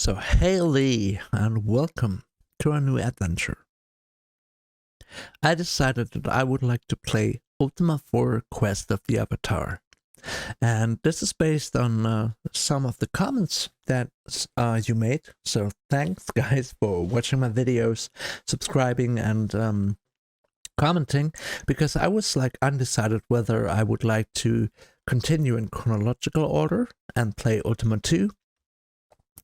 So hey Lee, and welcome to a new adventure. I decided that I would like to play Ultima 4 Quest of the Avatar. And this is based on some of the comments that you made. So thanks guys for watching my videos, subscribing and commenting, because I was like undecided whether I would like to continue in chronological order and play Ultima 2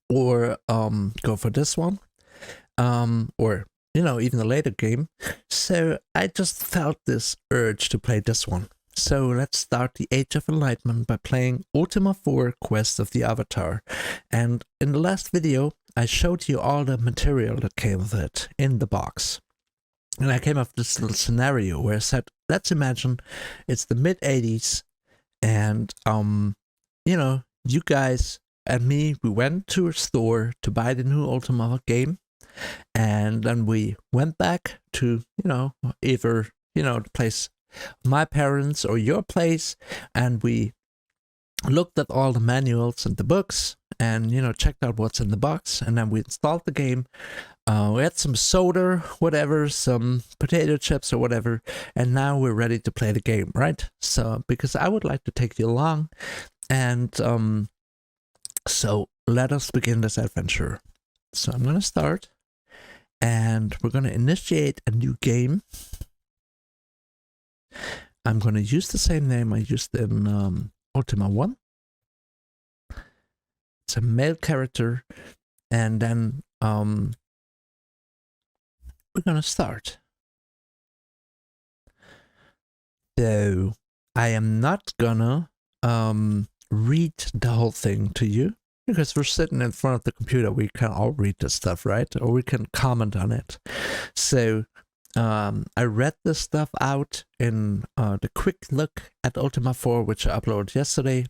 or go for this one, or even a later game. So I just felt this urge to play this one. So let's start the Age of Enlightenment by playing Ultima 4 Quest of the Avatar. And in the last video I showed you all the material that came with it in the box. And I came up with this little scenario where I said, let's imagine it's the mid-80s and you guys and me, we went to a store to buy the new Ultima game, and then we went back to, either, the place of my parents or your place, and we looked at all the manuals and the books and, checked out what's in the box, and then we installed the game. We had some soda, whatever, some potato chips or whatever, and now we're ready to play the game, right? So, because I would like to take you along, and so let us begin this adventure. So I'm going to start, and we're going to initiate a new game. I'm going to use the same name I used in Ultima 1. It's a male character, and then we're going to start. So I am not gonna read the whole thing to you, because we're sitting in front of the computer. We can all read this stuff, right? Or we can comment on it. So I read this stuff out in the quick look at Ultima 4, which I uploaded yesterday.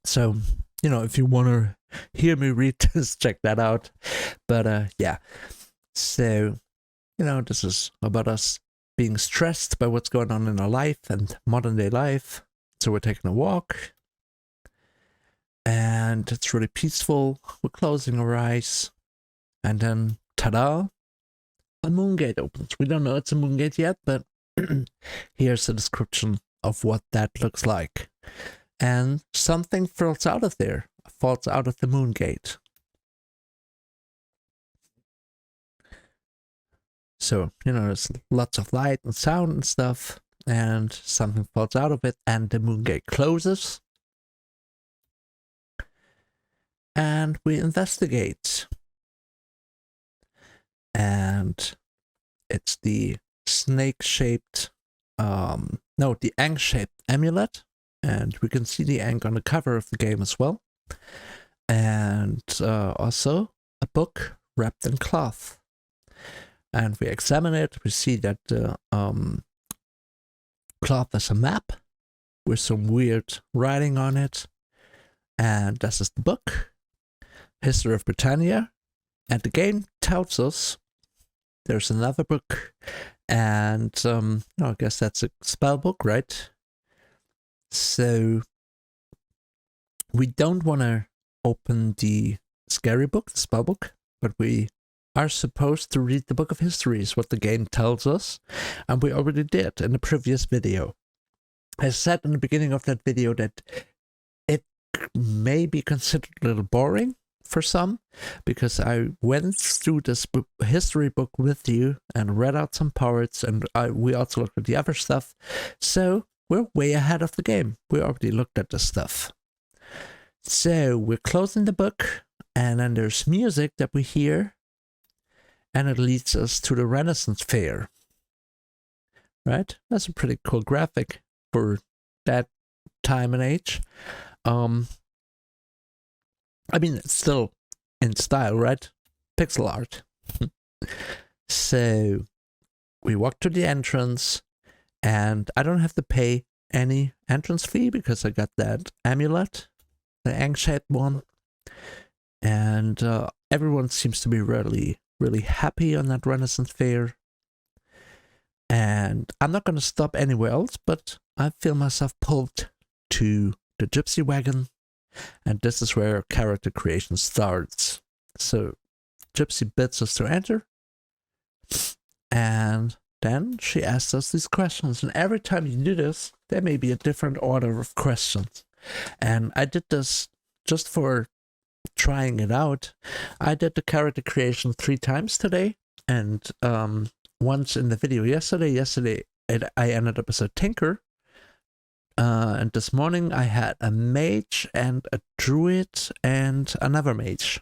So, if you want to hear me read this, check that out. But yeah, so, this is about us being stressed by what's going on in our life and modern day life. So we're taking a walk, and it's really peaceful. We're closing our eyes, and then, ta-da, a moon gate opens. We don't know it's a moon gate yet, but here's a description of what that looks like. And something falls out of there, falls out of the moon gate. So, there's lots of light and sound and stuff, and something falls out of it, and the moon gate closes. And we investigate. And it's the snake-shaped, the ankh-shaped amulet. And we can see the ankh on the cover of the game as well. And also a book wrapped in cloth. And we examine it. We see that the cloth is a map with some weird writing on it. And this is the book, History of Britannia. And the game tells us there's another book, and I guess that's a spell book, right? So we don't want to open the scary book, the spell book, but we are supposed to read the book of history, is what the game tells us, and we already did in the previous video. I said in the beginning of that video that it may be considered a little boring for some, because I went through this history book with you and read out some parts, and we also looked at the other stuff. So we're way ahead of the game. We already looked at this stuff. So we're closing the book, and then there's music that we hear, and it leads us to the Renaissance Fair. Right? That's a pretty cool graphic for that time and age. I mean, it's still in style, right? Pixel art. So we walk to the entrance, and I don't have to pay any entrance fee because I got that amulet, the ankh-shaped one. And everyone seems to be really, really happy on that Renaissance Fair. And I'm not going to stop anywhere else, but I feel myself pulled to the gypsy wagon, and this is where character creation starts. So Gypsy bids us to enter, and then she asks us these questions. And every time you do this, there may be a different order of questions. And I did this just for trying it out. I did the character creation 3 times today, and once in the video yesterday I ended up as a tinker, and this morning I had a mage and a druid and another mage.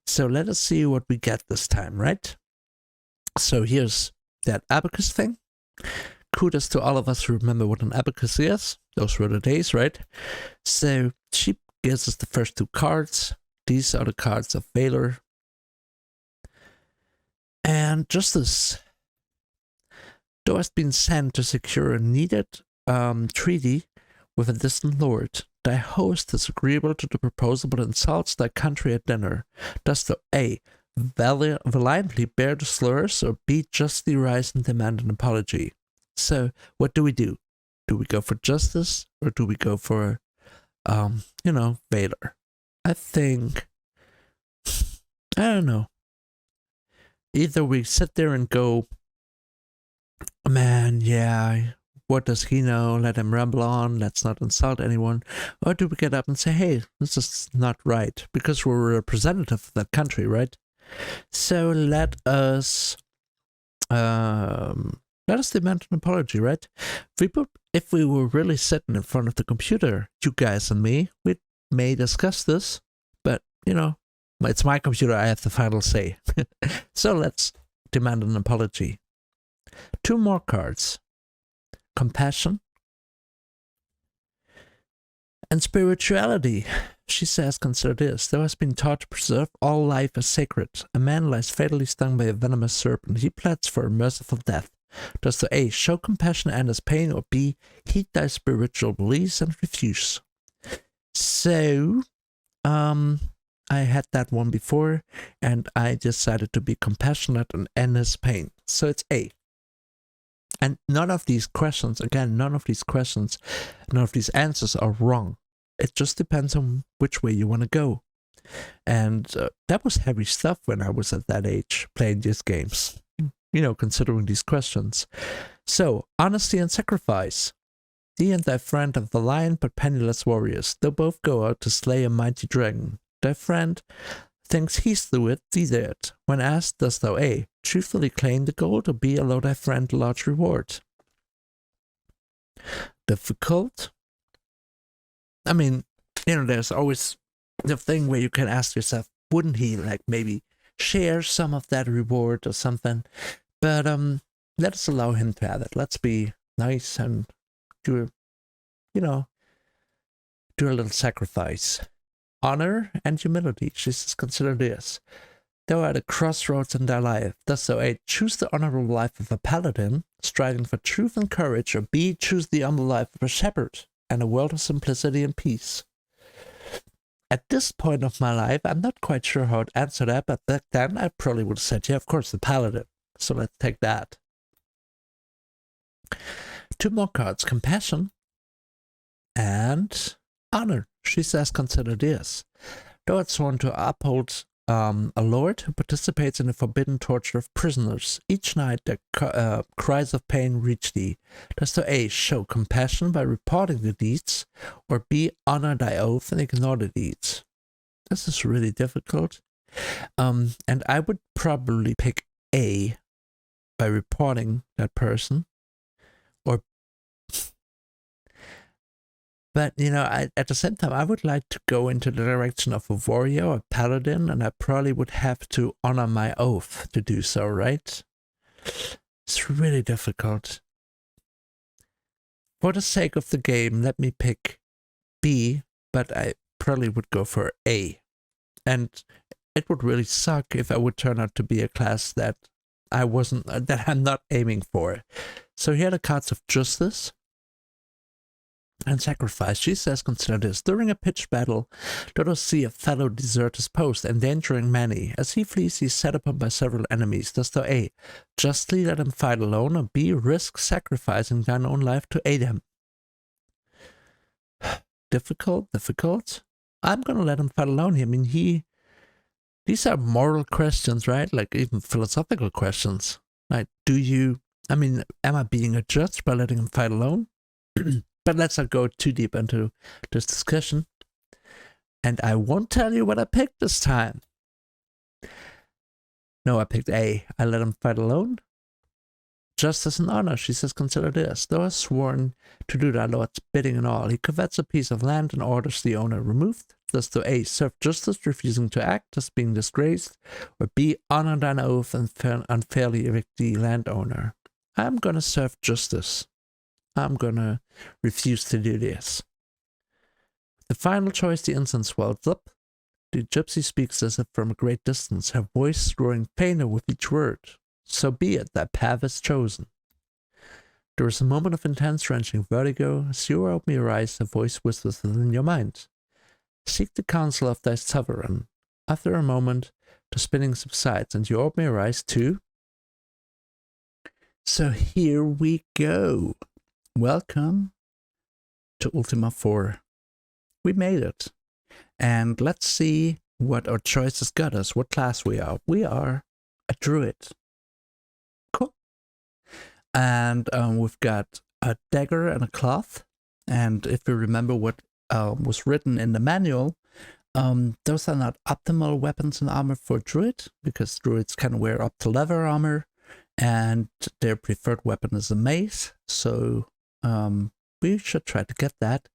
So let us see what we get this time, right? So here's that abacus thing. Kudos to all of us who remember what an abacus is. Those were the days, right? So she gives us the first 2 cards. These are the cards of Valor and Justice. Thou hast been sent to secure a needed treaty with a distant lord. Thy host is agreeable to the proposal but insults thy country at dinner. Dost thou A. valiantly bear the slurs, or B. justly rise and demand an apology? So what do? Do we go for justice, or do we go for, Valor? I think, I don't know. Either we sit there and go, man, yeah, what does he know? Let him ramble on. Let's not insult anyone. Or do we get up and say, hey, this is not right, because we're a representative of that country, right? So let us demand an apology, right? If we were really sitting in front of the computer, you guys and me, we may discuss this, but it's my computer. I have the final say. So let's demand an apology. 2 more cards. Compassion and spirituality. She says, consider this. Thou hast been taught to preserve all life as sacred. A man lies fatally stung by a venomous serpent. He pleads for a merciful death. Dost thou A. show compassion and his pain, or B. heed thy spiritual beliefs and refuse? So, I had that one before, and I decided to be compassionate and end his pain. So it's A. And none of these answers are wrong. It just depends on which way you want to go. And that was heavy stuff when I was at that age, playing these games, considering these questions. So, honesty and sacrifice. Thee and thy friend are valiant but penniless warriors. They'll both go out to slay a mighty dragon. Thy friend thinks he slew it, thee did. When asked, dost thou A. truthfully claim the gold, or B. allow thy friend a large reward? Difficult. I mean, there's always the thing where you can ask yourself, wouldn't he maybe share some of that reward or something? But let us allow him to have it. Let's be nice and do a little sacrifice. Honor and humility. She says, consider this. Thou art at a crossroads in thy life. Dost thou A. choose the honorable life of a paladin, striving for truth and courage, or B. choose the humble life of a shepherd and a world of simplicity and peace? At this point of my life, I'm not quite sure how to answer that, but back then I probably would have said, yeah, of course, the paladin. So let's take that. 2 more cards. Compassion and honor. She says, consider this. Thou art sworn to uphold a lord who participates in the forbidden torture of prisoners. Each night their cries of pain reach thee. Dost thou A. show compassion by reporting the deeds, or B. honor thy oath and ignore the deeds? This is really difficult. And I would probably pick A, by reporting that person, or but, at the same time, I would like to go into the direction of a warrior or a paladin, and I probably would have to honor my oath to do so, right? It's really difficult. For the sake of the game, let me pick B, but I probably would go for A. And it would really suck if I would turn out to be a class that I'm not aiming for. So here are the cards of justice and sacrifice. She says, consider this. During a pitched battle, let us see a fellow desert his post, endangering many. As he flees, he is set upon by several enemies. Dost thou A. justly let him fight alone, or B. risk sacrificing thine own life to aid him? Difficult. I'm gonna let him fight alone here. I mean, these are moral questions, right? Like even philosophical questions. Like, am I being a judge by letting him fight alone? But let's not go too deep into this discussion. And I won't tell you what I picked this time. No, I picked A. I let him fight alone. Justice and honor, she says, consider this. Though has sworn to do thy lord's bidding and all, he covets a piece of land and orders the owner removed. Thus to A, serve justice, refusing to act, thus being disgraced, or B, honor thine oath and unfairly evict the landowner. I'm gonna serve justice. I'm gonna refuse to do this. The final choice, the incense swells up. The gypsy speaks as if from a great distance, her voice growing fainter with each word. So be it, that path is chosen. There is a moment of intense wrenching vertigo. As you open your eyes, a voice whispers within your mind. Seek the counsel of thy sovereign. After a moment, the spinning subsides, and you open your eyes too. So here we go. Welcome to Ultima 4. We made it. And let's see what our choices got us, what class we are. We are a druid. Cool. And we've got a dagger and a cloth. And if you remember what was written in the manual, those are not optimal weapons and armor for druid, because druids can wear up to leather armor, and their preferred weapon is a mace. So we should try to get that.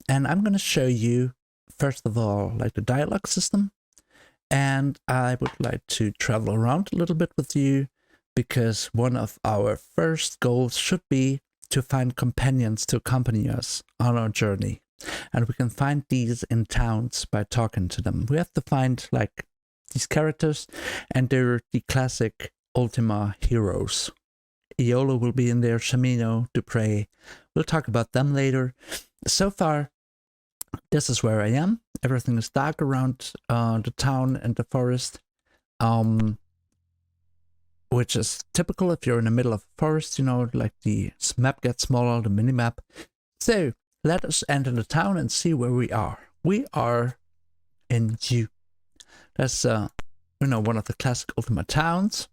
And I'm going to show you, first of all, like the dialogue system. And I would like to travel around a little bit with you, because one of our first goals should be to find companions to accompany us on our journey. And we can find these in towns by talking to them. We have to find like these characters, and they're the classic Ultima heroes. Iolo will be in there, Shamino, Dupre. We'll talk about them later. So far, this is where I am. Everything is dark around the town and the forest, which is typical if you're in the middle of a forest, you know, like the map gets smaller, the mini-map. So, let us enter the town and see where we are. We are in U. That's, one of the classic Ultima towns.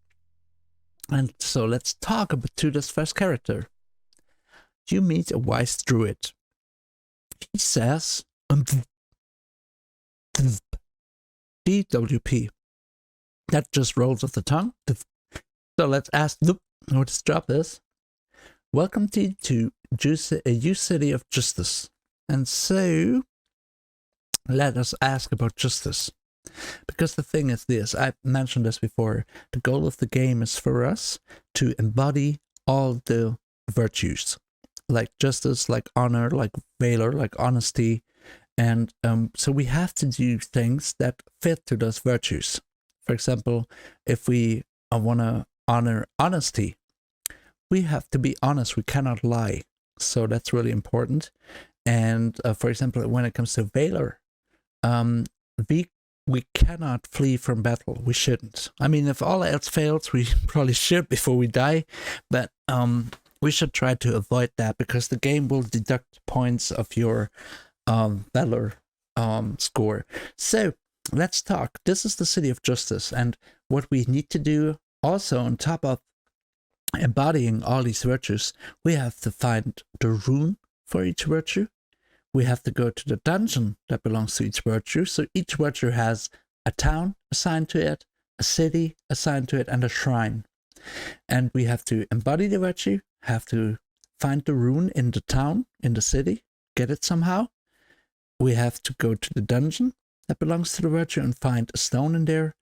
And so let's talk to this first character. You meet a wise druid. He says, DWP. That just rolls off the tongue. So let's ask what his job is. Welcome to U City of Justice. And so, let us ask about justice. Because the thing is this, I mentioned this before, the goal of the game is for us to embody all the virtues. Like justice, like honor, like valor, like honesty. And so we have to do things that fit to those virtues. For example, if we want to honor honesty, we have to be honest. We cannot lie. So that's really important. And for example, when it comes to valor, we cannot flee from battle. We shouldn't. I mean, if all else fails, we probably should before we die. But we should try to avoid that, because the game will deduct points of your valor score. So let's talk. This is the City of Justice, and what we need to do also, on top of embodying all these virtues, we have to find the rune for each virtue. We have to go to the dungeon that belongs to each virtue. So each virtue has a town assigned to it, a city assigned to it, and a shrine. And we have to embody the virtue, have to find the rune in the town, in the city, get it somehow. We have to go to the dungeon that belongs to the virtue and find a stone in there.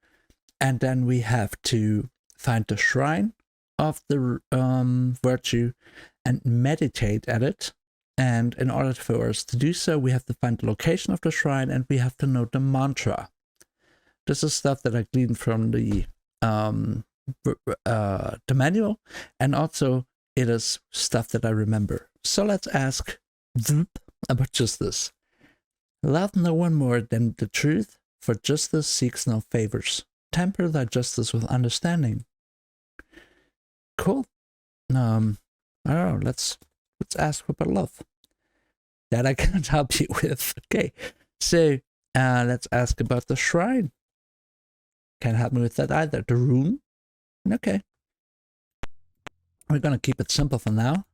And then we have to find the shrine of the virtue and meditate at it. And in order for us to do so, we have to find the location of the shrine, and we have to know the mantra. This is stuff that I gleaned from the manual, and also it is stuff that I remember. So let's ask about justice. Love no one more than the truth, for justice seeks no favors. Temper thy justice with understanding. Cool. I don't know. Let's ask about love. That I can't help you with. Okay. So let's ask about the shrine. Can't help me with that either. The rune? Okay. We're gonna keep it simple for now.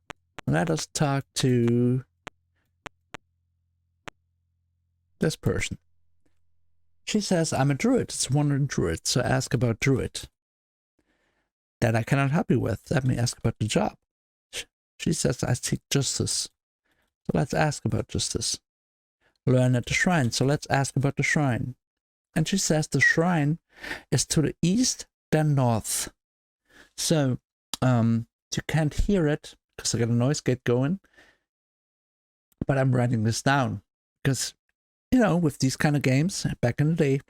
Let us talk to this person. She says, I'm a druid. It's wandering druid, so ask about druid. That I cannot help you with. Let me ask about the job. She says, I seek justice. So let's ask about justice. Learn at the shrine. So let's ask about the shrine. And she says the shrine is to the east, then north. So, you can't hear it because I got a noise gate going. But I'm writing this down because, you know, with these kind of games back in the day,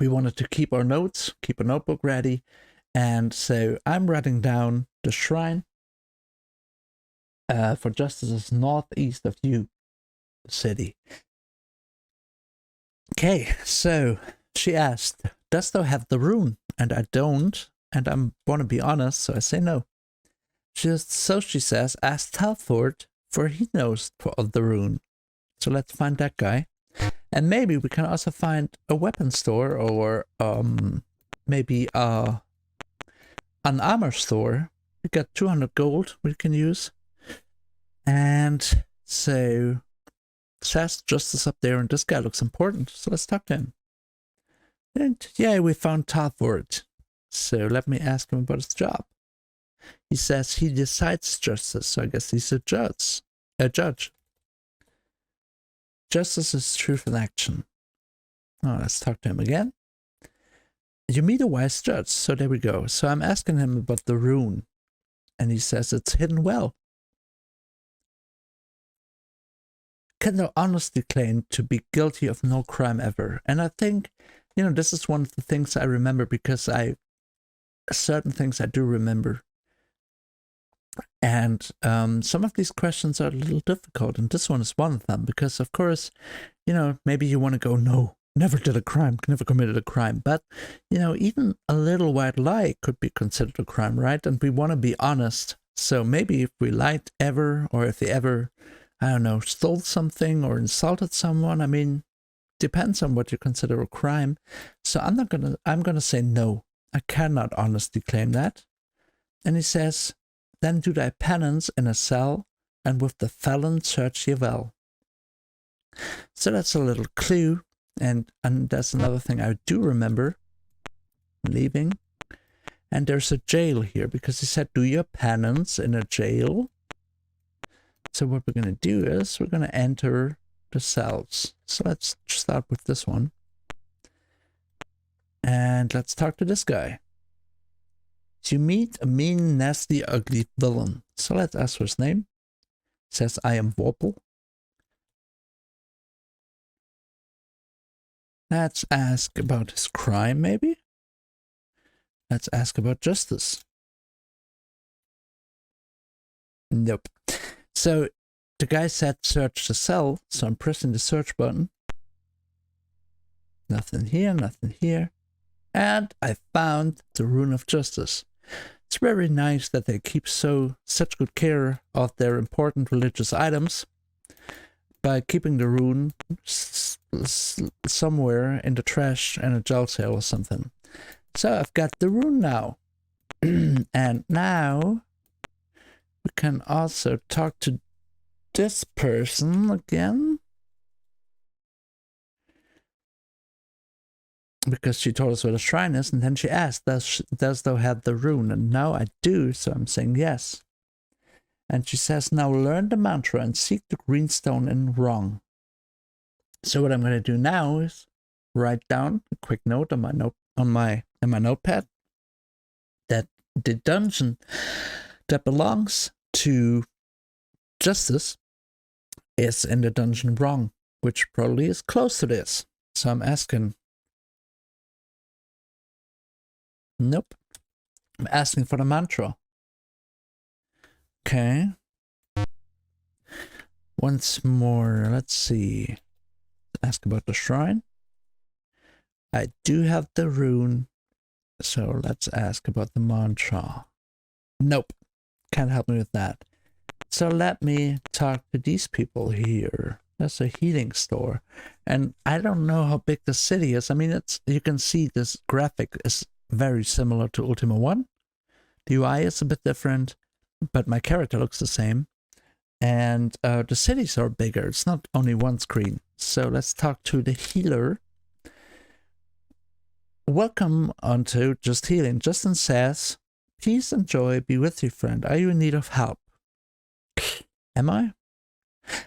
we wanted to keep our notes, keep a notebook ready. And so I'm writing down the shrine for justice is northeast of you, city. Okay, so she asked, does thou have the rune? And I don't, and I want to be honest, so I say no. She says, ask Talford, for he knows of the rune. So let's find that guy. And maybe we can also find a weapon store or maybe an armor store. We got 200 gold we can use. And so says justice up there, and this guy looks important. So let's talk to him. And yeah, we found Talford. So let me ask him about his job. He says he decides justice, so I guess he's a judge. Justice is truth in action. Oh, let's talk to him again. You meet a wise judge, so there we go. So I'm asking him about the rune, and he says it's hidden well. Can thou honestly claim to be guilty of no crime ever? And I think, you know, this is one of the things I remember because certain things I do remember. And some of these questions are a little difficult, and this one is one of them because, of course, you know, maybe you want to go, no, never did a crime, never committed a crime. But, you know, even a little white lie could be considered a crime, right? And we want to be honest. So maybe if we lied ever, or if they ever, I don't know, stole something or insulted someone, I mean, depends on what you consider a crime. So I'm gonna say no. I cannot honestly claim that. And he says, then do thy penance in a cell, and with the felon search ye well. So that's a little clue, and that's another thing I do remember leaving. And there's a jail here, because he said do your penance in a jail. So what we're going to do is we're going to enter the cells. So let's start with this one. And let's talk to this guy. You meet a mean, nasty, ugly villain. So let's ask for his name. It says, I am Warple. Let's ask about his crime, maybe? Let's ask about justice. Nope. So the guy said search the cell, so I'm pressing the search button. Nothing here, nothing here. And I found the rune of justice. It's very nice that they keep such good care of their important religious items by keeping the rune somewhere in the trash in a jail cell or something. So I've got the rune now. And now we can also talk to this person again. Because she told us where the shrine is, and then she asked, does thou have the rune? And now I do, so I'm saying yes. And she says, now learn the mantra and seek the green stone in wrong. So what I'm going to do now is write down a quick note on my notepad that the dungeon that belongs to justice is in the dungeon wrong, which probably is close to this. So I'm asking. Nope. I'm asking for the mantra. Okay. Once more, let's see. Ask about the shrine. I do have the rune, so let's ask about the mantra. Nope. Can't help me with that. So let me talk to these people here. There's a healing store. And I don't know how big the city is. I mean, you can see this graphic is very similar to Ultima 1. The UI is a bit different, but my character looks the same. And the cities are bigger. It's not only one screen. So let's talk to the healer. Welcome onto Just Healing. Justin says, peace and joy be with you, friend. Are you in need of help? Am I?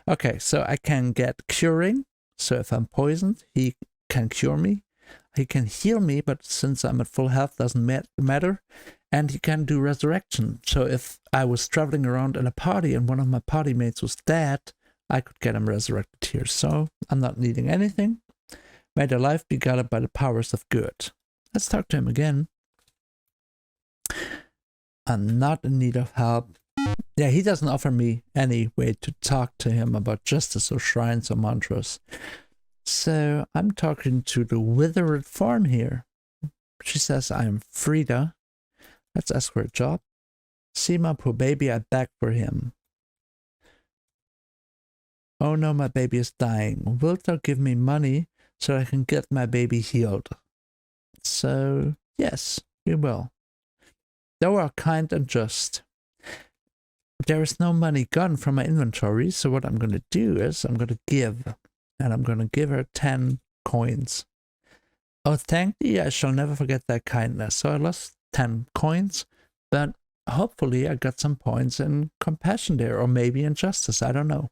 Okay, so I can get curing. So if I'm poisoned, he can cure me. He can heal me, but since I'm at full health, doesn't matter. And he can do resurrection. So if I was traveling around in a party and one of my party mates was dead, I could get him resurrected here. So I'm not needing anything. May their life be guided by the powers of good. Let's talk to him again. I'm not in need of help. Yeah, he doesn't offer me any way to talk to him about justice or shrines or mantras. So I'm talking to the withered farm here. She says, I am Frida. Let's ask for a job. See my poor baby, I beg for him. Oh no, my baby is dying. Wilt thou give me money so I can get my baby healed? So, yes, you will. Thou art kind and just. There is no money gone from my inventory, so what I'm going to do is I'm going to give. And I'm going to give her 10 coins. Oh, thank thee, I shall never forget thy kindness. So I lost 10 coins, but hopefully I got some points in compassion there, or maybe in justice, I don't know.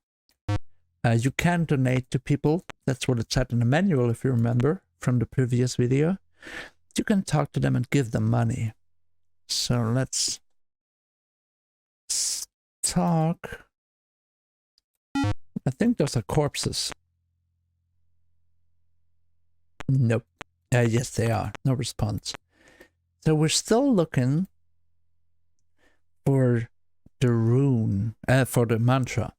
You can donate to people. That's what it said in the manual, if you remember, from the previous video. You can talk to them and give them money. So let's talk. I think those are corpses. Nope. Yes, they are. No response. So we're still looking for the rune, for the mantra.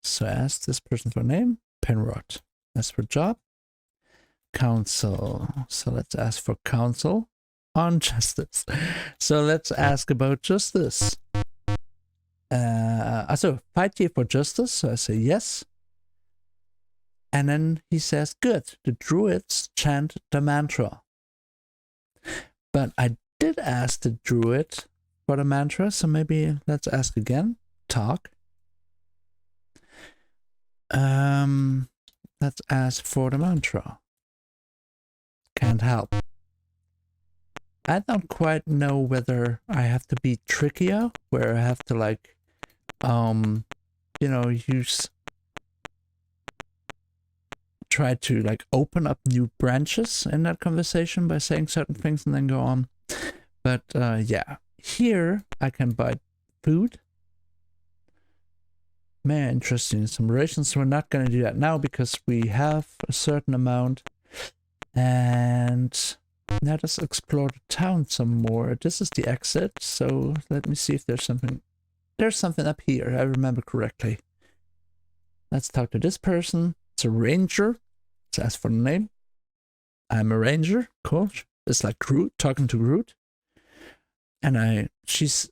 So ask this person for name, Penrod. As for job, council. So let's ask for council on justice. So let's ask about justice. So fight here for justice. So I say yes. And then he says, good, the druids chant the mantra. But I did ask the druid for the mantra, so maybe let's ask again. Talk. Let's ask for the mantra. Can't help. I don't quite know whether I have to be trickier, where I have to like, you know, try to like open up new branches in that conversation by saying certain things and then go on. But yeah, here I can buy food. May I interest you in some rations? We're not going to do that now because we have a certain amount. And let us explore the town some more. This is the exit, so let me see if there's something. There's something up here, I remember correctly. Let's talk to this person. It's a ranger. Let's ask for the name. I'm a ranger. Cool. It's like Groot, talking to Groot. And she's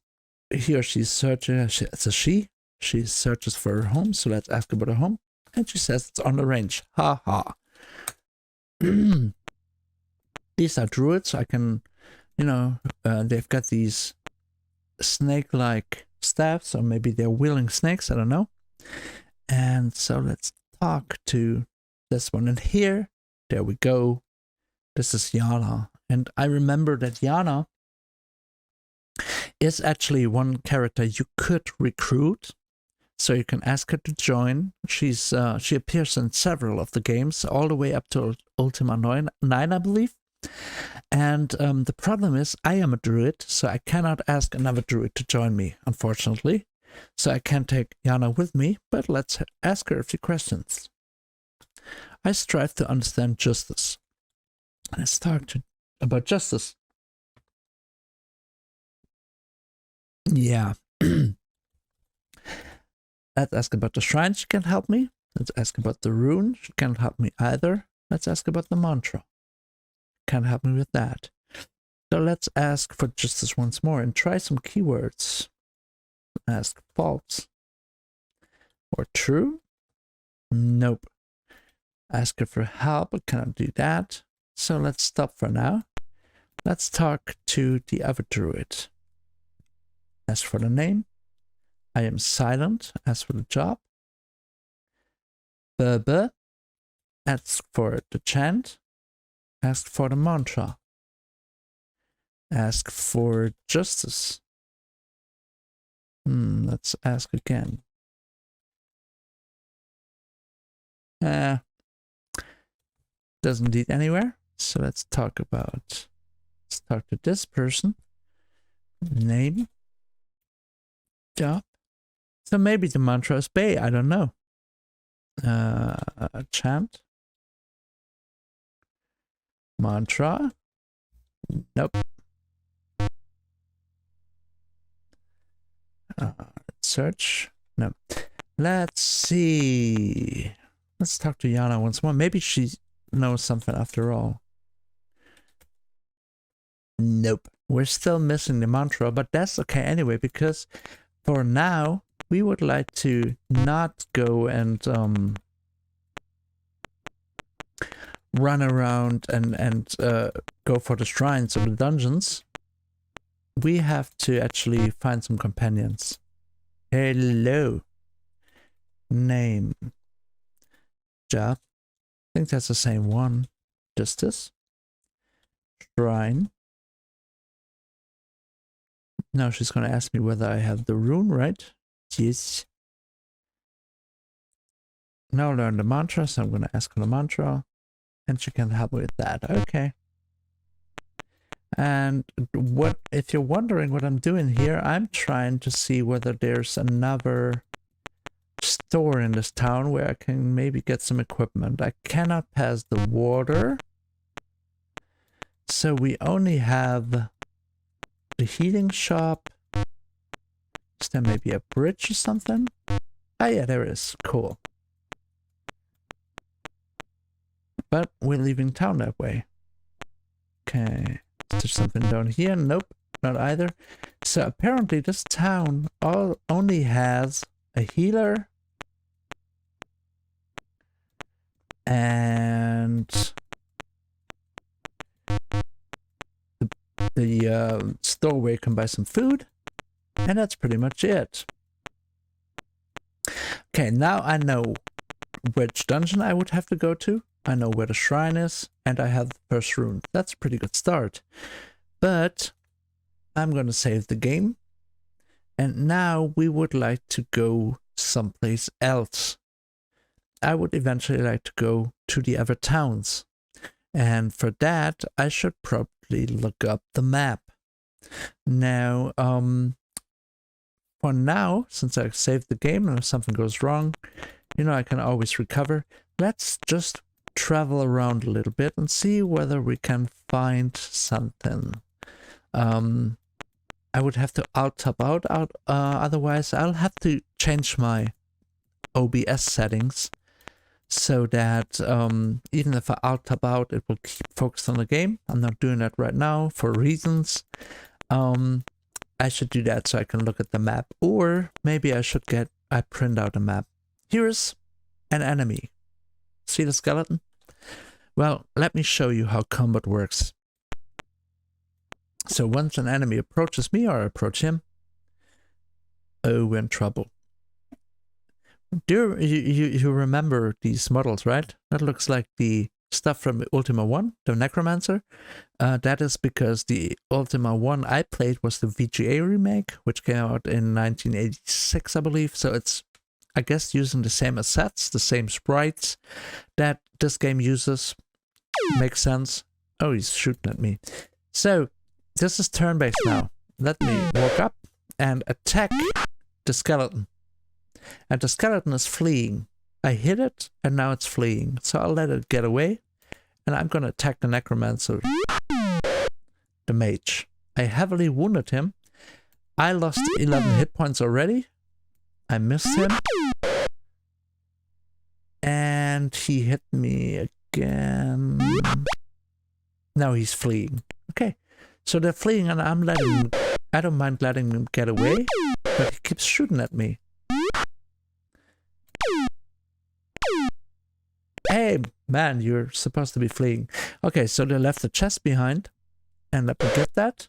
searching. It's a she. She searches for her home, so let's ask about her home. And she says it's on the range. Ha ha. These are druids. I can, you know, they've got these snake-like staffs, or maybe they're wheeling snakes, I don't know. And so let's talk to this one. And here, there we go. This is Yana. And I remember that Yana is actually one character you could recruit. So you can ask her to join. She appears in several of the games, all the way up to Ultima 9, I believe. And the problem is, I am a druid, so I cannot ask another druid to join me, unfortunately. So I can't take Yana with me, but let's ask her a few questions. I strive to understand justice. Let's talk about justice. Yeah. Let's ask about the shrine. She can help me. Let's ask about the rune. She can't help me either. Let's ask about the mantra. Can't help me with that. So let's ask for justice once more and try some keywords. Ask false or true. Nope. Ask her for help, but cannot do that. So let's stop for now. Let's talk to the other druid. As for the name, I am silent. As for the job, Berber. Ask for the chant. Ask for the mantra. Ask for justice. Let's ask again. Doesn't lead anywhere. So let's talk to this person. Name. Job. So maybe the mantra is Bay, I don't know. Chant. Mantra. Nope. Search. No. Let's see. Let's talk to Yana once more. Maybe she knows something after all. Nope. We're still missing the mantra, but that's okay anyway, because for now, we would like to not go and run around and go for the shrines or the dungeons. We have to actually find some companions. Hello. Name. Job. I think that's the same one. Justice. Shrine. Now she's going to ask me whether I have the rune, right? Yes. Now learn the mantra, so I'm going to ask her the mantra. And she can help me with that. Okay. And what, if you're wondering what I'm doing here, I'm trying to see whether there's another store in this town where I can maybe get some equipment. I cannot pass the water. So we only have the heating shop. Is there maybe a bridge or something? Ah, yeah, there is. Cool. But we're leaving town that way. Okay. Is there something down here? Nope, not either. So apparently this town only has a healer and the store where you can buy some food, and that's pretty much it. Okay, now I know which dungeon I would have to go to. I know where the shrine is, and I have the first rune. That's a pretty good start. But I'm going to save the game. And now we would like to go someplace else. I would eventually like to go to the other towns. And for that, I should probably look up the map. Now, for now, since I saved the game and if something goes wrong, you know, I can always recover. Let's just travel around a little bit and see whether we can find something. I would have to alt-tab out, otherwise I'll have to change my OBS settings so that even if I alt-tab out, it will keep focused on the game. I'm not doing that right now for reasons. I should do that so I can look at the map, or maybe I print out a map. Here's an enemy. See the skeleton? Well, let me show you how combat works. So once an enemy approaches me or I approach him, oh, we're in trouble. Do you remember these models, right? That looks like the stuff from Ultima 1, the Necromancer. That is because the Ultima 1 I played was the VGA remake, which came out in 1986, I believe. So it's, I guess, using the same assets, the same sprites that this game uses. Makes sense. Oh, he's shooting at me. So this is turn-based now. Let me walk up and attack the skeleton. And the skeleton is fleeing. I hit it and now it's fleeing. So I'll let it get away. And I'm going to attack the Necromancer, the mage. I heavily wounded him. I lost 11 hit points already. I missed him. And he hit me again. Now he's fleeing. Okay. So they're fleeing and I don't mind letting them get away, but he keeps shooting at me. Hey, man, you're supposed to be fleeing. Okay, so they left the chest behind. And let me get that.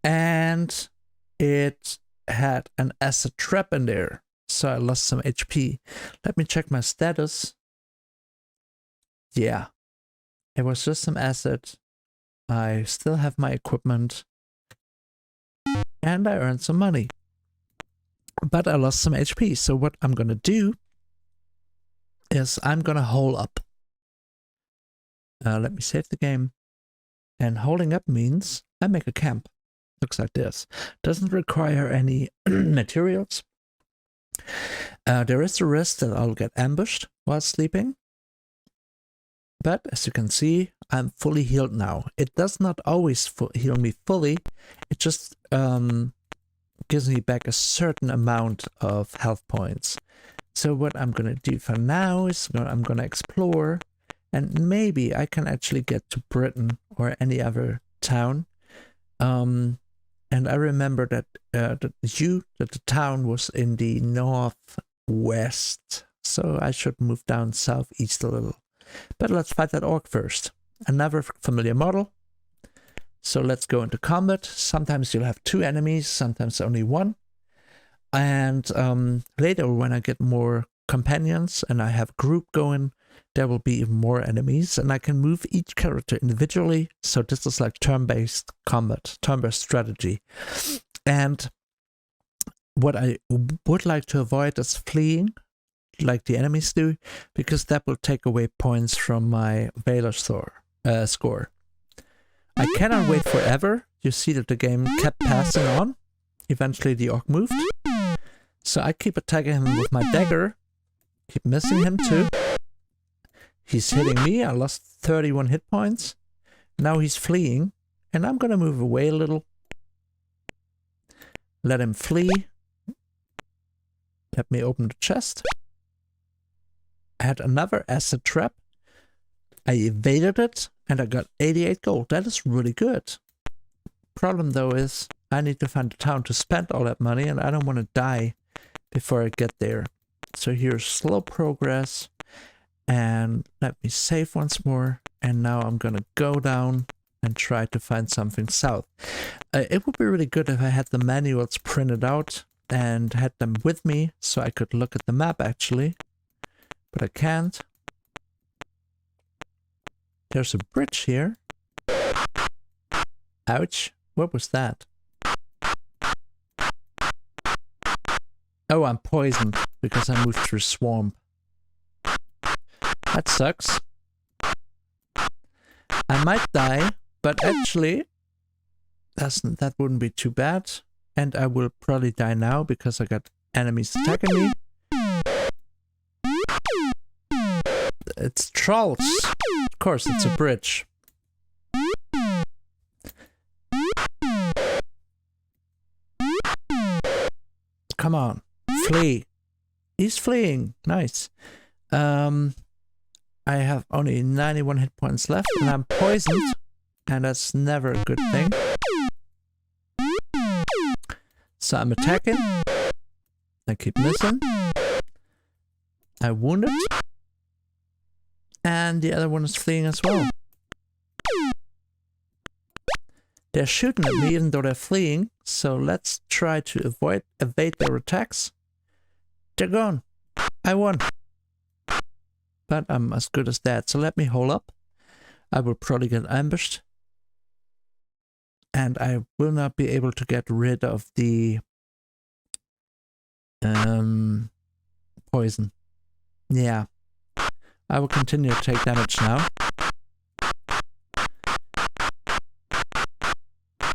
And it had an acid trap in there. So I lost some HP. Let me check my status. Yeah. It was just some acid. I still have my equipment. And I earned some money. But I lost some HP. So what I'm gonna do is I'm gonna hole up. Let me save the game. And holding up means I make a camp. Looks like this. Doesn't require any materials. There is a risk that I'll get ambushed while sleeping. But as you can see, I'm fully healed now. It does not always heal me fully. It just gives me back a certain amount of health points. So what I'm going to do for now is I'm going to explore. And maybe I can actually get to Britain or any other town. And I remember that the town was in the northwest. So I should move down southeast a little. But let's fight that orc first. Another familiar model. So let's go into combat. Sometimes you'll have 2 enemies, sometimes only 1. And later when I get more companions and I have a group going, there will be even more enemies. And I can move each character individually. So this is like turn-based combat, turn-based strategy. And what I would like to avoid is fleeing, like the enemies do, because that will take away points from my Valor score. I cannot wait forever. You see that the game kept passing on. Eventually the orc moved. So I keep attacking him with my dagger. Keep missing him too. He's hitting me. I lost 31 hit points. Now he's fleeing. And I'm going to move away a little. Let him flee. Let me open the chest. I had another acid trap. I evaded it and I got 88 gold. That is really good. Problem though is I need to find a town to spend all that money and I don't want to die before I get there. So here's slow progress. And let me save once more. And now I'm going to go down and try to find something south. It would be really good if I had the manuals printed out and had them with me so I could look at the map actually. But I can't. There's a bridge here. Ouch. What was that? Oh, I'm poisoned because I moved through swamp. That sucks. I might die, but actually that wouldn't be too bad. And I will probably die now because I got enemies attacking me. It's trolls. Of course, it's a bridge. Come on, flee. He's fleeing. Nice. I have only 91 hit points left and I'm poisoned. And that's never a good thing. So I'm attacking. I keep missing. I wounded. And the other one is fleeing as well. They're shooting at me even though they're fleeing. So let's try to evade their attacks. They're gone. I won. But I'm as good as that. So let me hold up. I will probably get ambushed. And I will not be able to get rid of the poison. Yeah. I will continue to take damage now.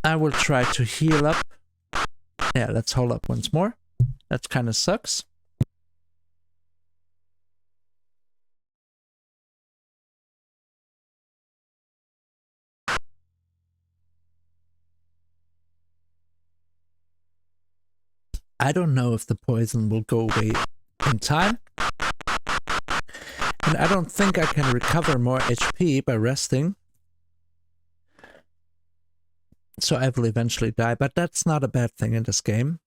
I will try to heal up. Yeah, let's hold up once more. That kind of sucks. I don't know if the poison will go away in time. And I don't think I can recover more HP by resting. So I will eventually die, but that's not a bad thing in this game,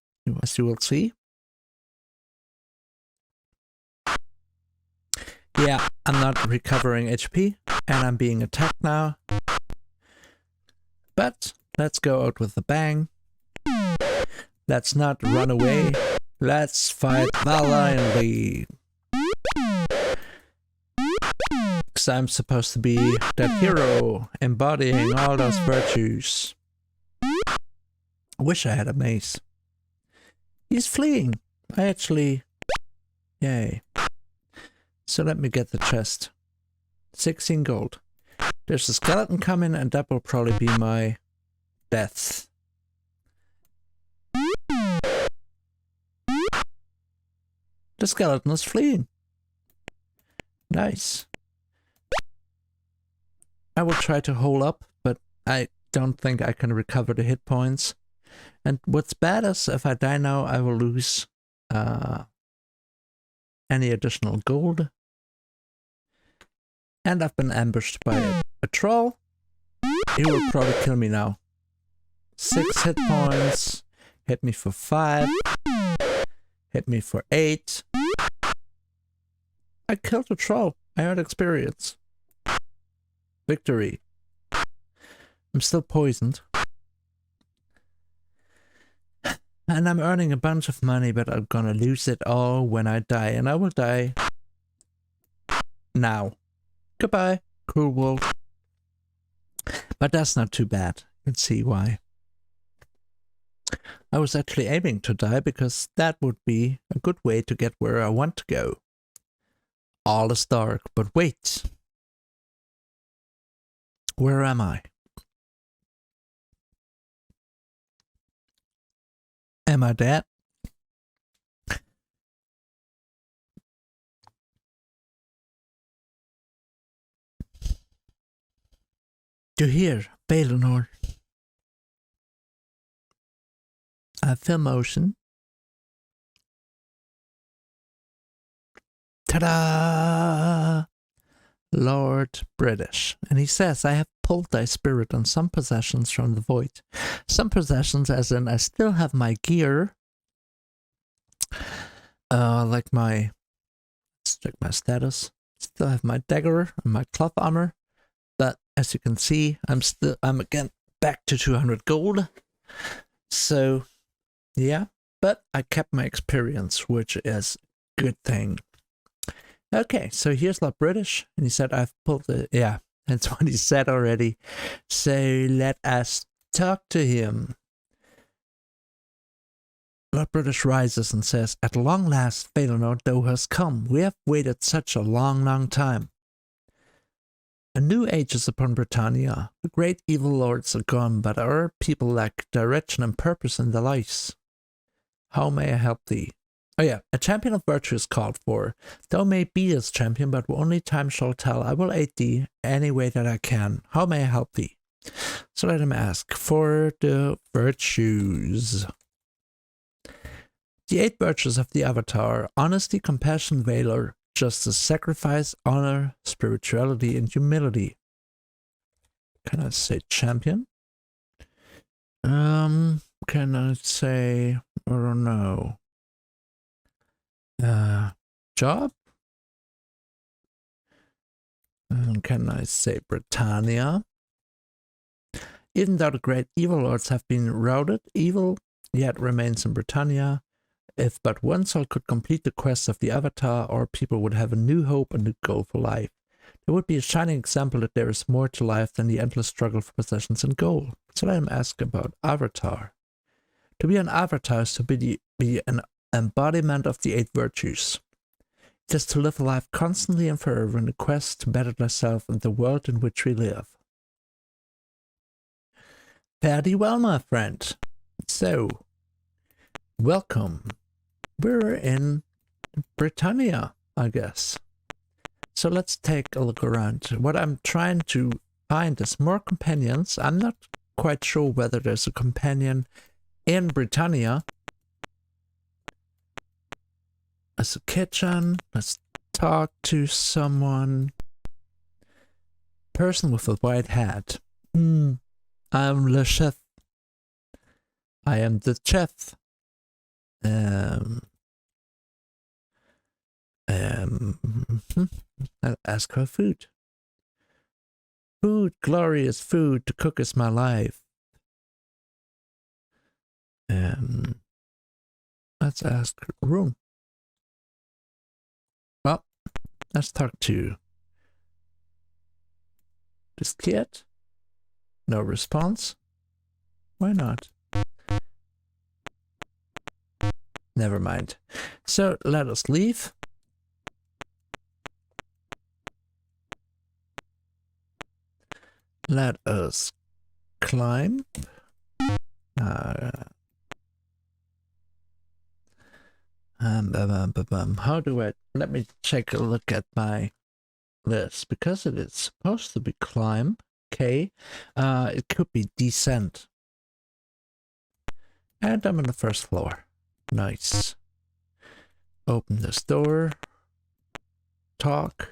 as you will see. Yeah, I'm not recovering HP, and I'm being attacked now. But let's go out with a bang. Let's not run away. Let's fight valiantly. Because I'm supposed to be that hero, embodying all those virtues. Wish I had a mace. He's fleeing. I actually... Yay. So let me get the chest. 16 gold. There's a skeleton coming, and that will probably be my death. The skeleton is fleeing. Nice. I will try to hold up, but I don't think I can recover the hit points. And what's bad is if I die now, I will lose any additional gold. And I've been ambushed by a troll. He will probably kill me now. 6 hit points. Hit me for 5. Hit me for 8. I killed a troll. I had experience. Victory. I'm still poisoned. And I'm earning a bunch of money, but I'm gonna lose it all when I die. And I will die now. Goodbye, cruel wolf. But that's not too bad. You can see why. I was actually aiming to die because that would be a good way to get where I want to go. All is dark, but wait. Where am I? Am I dead? You hear, Balinor. I feel motion. Ta-da! Lord British. And he says, I have pulled thy spirit on some possessions from the void. Some possessions as in I still have my gear. Like my... Let's check my status. Still have my dagger and my cloth armor. But as you can see, I'm again back to 200 gold. So, yeah. But I kept my experience, which is a good thing. Okay, so here's Lord British, and he said, I've pulled the... Yeah, that's what he said already. So let us talk to him. Lord British rises and says, at long last, Valinor, thou hast come. We have waited such a long, long time. A new age is upon Britannia. The great evil lords are gone, but our people lack direction and purpose in their lives. How may I help thee? Oh yeah, a champion of virtue is called for. Thou may be his champion, but only time shall tell. I will aid thee any way that I can. How may I help thee? So let him ask for the virtues. The 8 virtues of the Avatar: honesty, compassion, valor, justice, sacrifice, honor, spirituality, and humility. Can I say champion? Can I say, I don't know. Job? Can I say Britannia? Even though the great evil lords have been routed, evil yet remains in Britannia. If but one soul could complete the quest of the Avatar, our people would have a new hope and a goal for life. There would be a shining example that there is more to life than the endless struggle for possessions and gold. So let him ask about Avatar. To be an Avatar is to be an embodiment of the 8 virtues. It is to live a life constantly and forever in the quest to better thyself and the world in which we live. Fare thee well, my friend. So, welcome. We're in Britannia, I guess. So let's take a look around. What I'm trying to find is more companions. I'm not quite sure whether there's a companion in Britannia. There's a kitchen. Let's talk to someone. Person with a white hat. I'm le chef. I am the chef. I'll ask for food. Food, glorious food, to cook is my life. Let's ask rune. Well, let's talk to this kid. No response. Why not? Never mind. So let us leave. Let us climb. How do I... Let me take a look at my list. Because it is supposed to be climb. Okay. It could be descent. And I'm on the first floor. Nice. Open this door. Talk.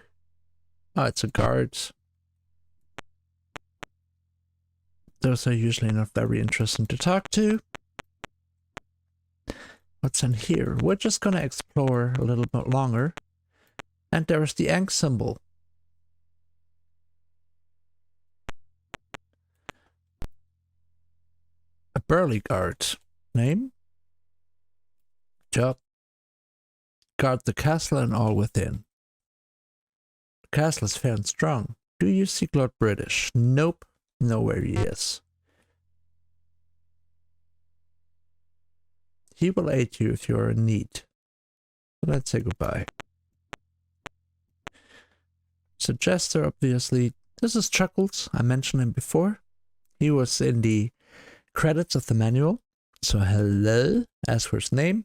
Oh, it's a guard. Those are usually not very interesting to talk to. What's in here? We're just gonna explore a little bit longer. And there's the Ankh symbol. A burly guard. Name? Job. Guard the castle and all within. The castle is fair and strong. Do you seek Lord British? Nope. Know where he is. He will aid you if you are in need. Let's say goodbye. So Jester, obviously, this is Chuckles. I mentioned him before. He was in the credits of the manual. So hello. Ask for his name.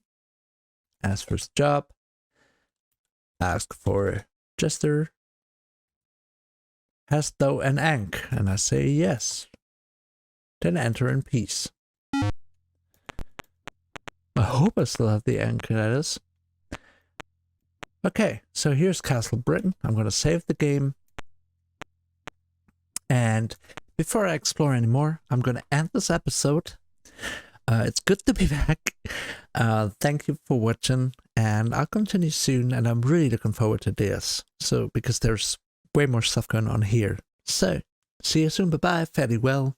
Ask for his job. Ask for Jester. Hast thou an Ankh? And I say yes. Then enter in peace. I hope I still have the Ankh, that is. Okay, so here's Castle Britain. I'm going to save the game. And before I explore anymore, I'm going to end this episode. It's good to be back. Thank you for watching, and I'll continue soon, and I'm really looking forward to this. So, because there's way more stuff going on here. So, see you soon. Bye-bye. Fare thee well.